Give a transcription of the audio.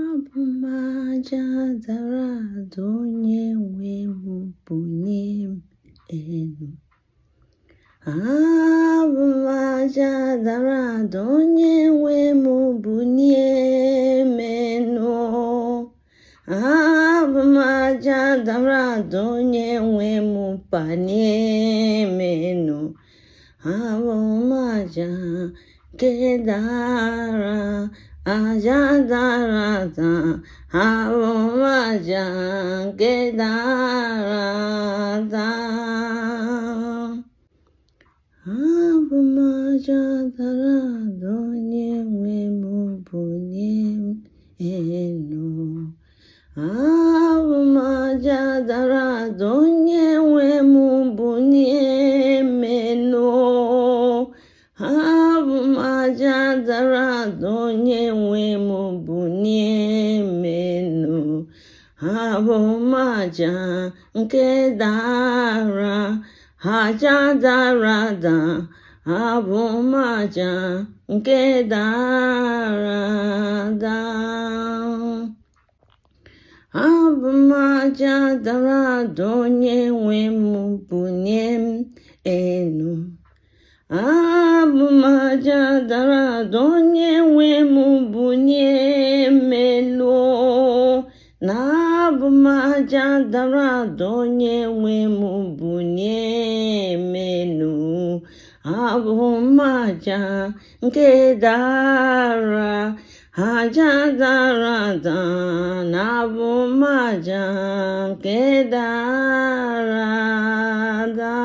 Abụmaja dara ada onye nwe m bulie m elu. Abụmaja dara ada onye nwe m bulie m elu. Abụmaja dara ada onye nwe m panie m elu. Abụmaja nke dara aja dara ada, abụmaja nke dara ada. Abụmaja dara ada onye nwe m bulie m elu. Abụmaja dara ada onye nwe m bulie m elu. Abụmaja dara ada onye nwe m bulie m elu. Abụmaja nke dara aja dara ada, abụmaja nke dara ada. Abụmaja dara ada onye nwe m bulie m elu. Abụmaja dara ada onye nwe m bulie m elu. Na abụmaja dara ada onye nwe m bulie m elu. Abụmaja nke dara aja dara ada, na abụmaja nke dara ada.